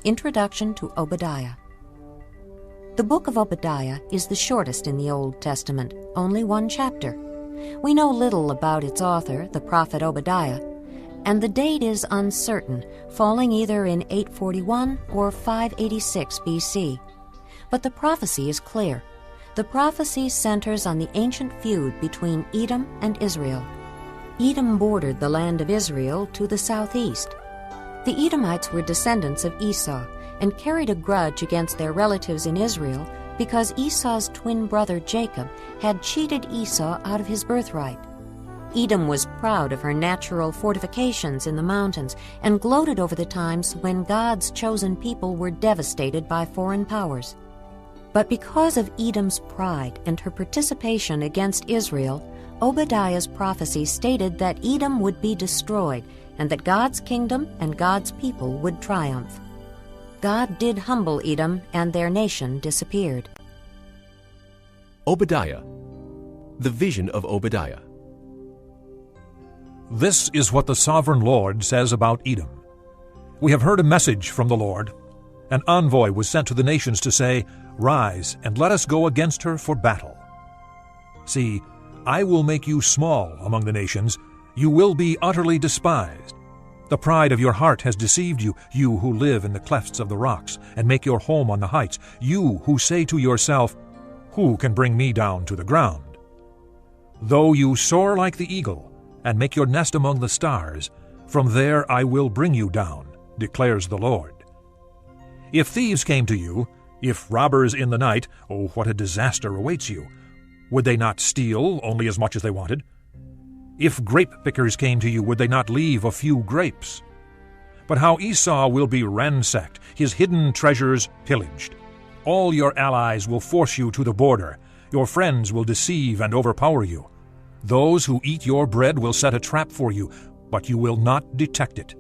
Introduction to Obadiah. The book of Obadiah is the shortest in the Old Testament, only one chapter. We know little about its author, the prophet Obadiah, and the date is uncertain, falling either in 841 or 586 BC. But the prophecy is clear. The prophecy centers on the ancient feud between Edom and Israel. Edom bordered the land of Israel to the southeast. The Edomites were descendants of Esau and carried a grudge against their relatives in Israel because Esau's twin brother Jacob had cheated Esau out of his birthright. Edom was proud of her natural fortifications in the mountains and gloated over the times when God's chosen people were devastated by foreign powers. But because of Edom's pride and her participation against Israel, Obadiah's prophecy stated that Edom would be destroyed and that God's kingdom and God's people would triumph. God did humble Edom, and their nation disappeared. Obadiah. The vision of Obadiah. This is what the sovereign Lord says about Edom. We have heard a message from the Lord. An envoy was sent to the nations to say, "Rise, and let us go against her for battle." See, I will make you small among the nations. You will be utterly despised. The pride of your heart has deceived you, you who live in the clefts of the rocks and make your home on the heights, you who say to yourself, "Who can bring me down to the ground?" Though you soar like the eagle and make your nest among the stars, from there I will bring you down, declares the Lord. If thieves came to you, if robbers in the night, oh, what a disaster awaits you! Would they not steal only as much as they wanted? If grape-pickers came to you, would they not leave a few grapes? But how Esau will be ransacked, his hidden treasures pillaged. All your allies will force you to the border. Your friends will deceive and overpower you. Those who eat your bread will set a trap for you, but you will not detect it.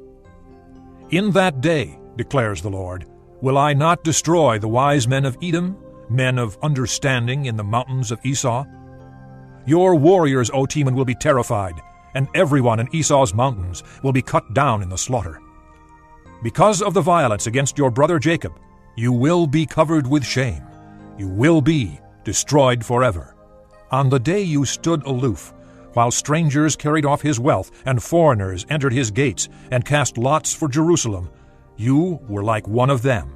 In that day, declares the Lord, will I not destroy the wise men of Edom, men of understanding in the mountains of Esau? Your warriors, O Teman, will be terrified, and everyone in Esau's mountains will be cut down in the slaughter. Because of the violence against your brother Jacob, you will be covered with shame. You will be destroyed forever. On the day you stood aloof, while strangers carried off his wealth and foreigners entered his gates and cast lots for Jerusalem, you were like one of them.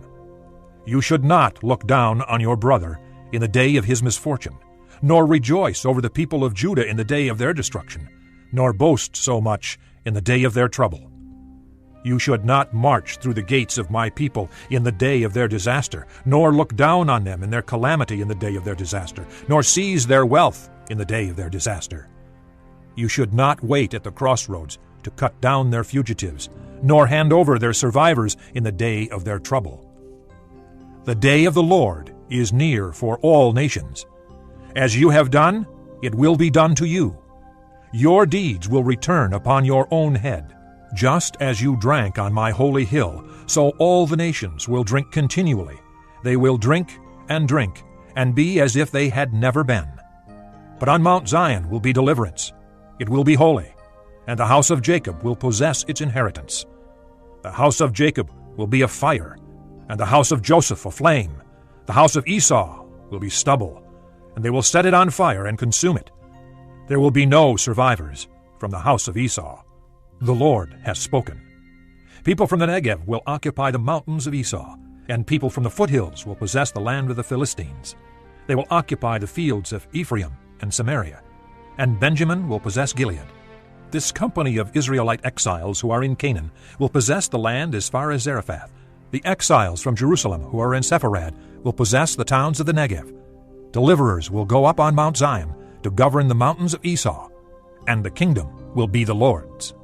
You should not look down on your brother in the day of his misfortune, nor rejoice over the people of Judah in the day of their destruction, nor boast so much in the day of their trouble. You should not march through the gates of my people in the day of their disaster, nor look down on them in their calamity in the day of their disaster, nor seize their wealth in the day of their disaster. You should not wait at the crossroads to cut down their fugitives, nor hand over their survivors in the day of their trouble. The day of the Lord is near for all nations. As you have done, it will be done to you. Your deeds will return upon your own head. Just as you drank on my holy hill, so all the nations will drink continually. They will drink, and be as if they had never been. But on Mount Zion will be deliverance. It will be holy, and the house of Jacob will possess its inheritance. The house of Jacob will be a fire, and the house of Joseph a flame. The house of Esau will be stubble, and they will set it on fire and consume it. There will be no survivors from the house of Esau. The Lord has spoken. People from the Negev will occupy the mountains of Esau, and people from the foothills will possess the land of the Philistines. They will occupy the fields of Ephraim and Samaria, and Benjamin will possess Gilead. This company of Israelite exiles who are in Canaan will possess the land as far as Zarephath. The exiles from Jerusalem who are in Sepharad will possess the towns of the Negev. Deliverers will go up on Mount Zion to govern the mountains of Esau, and the kingdom will be the Lord's.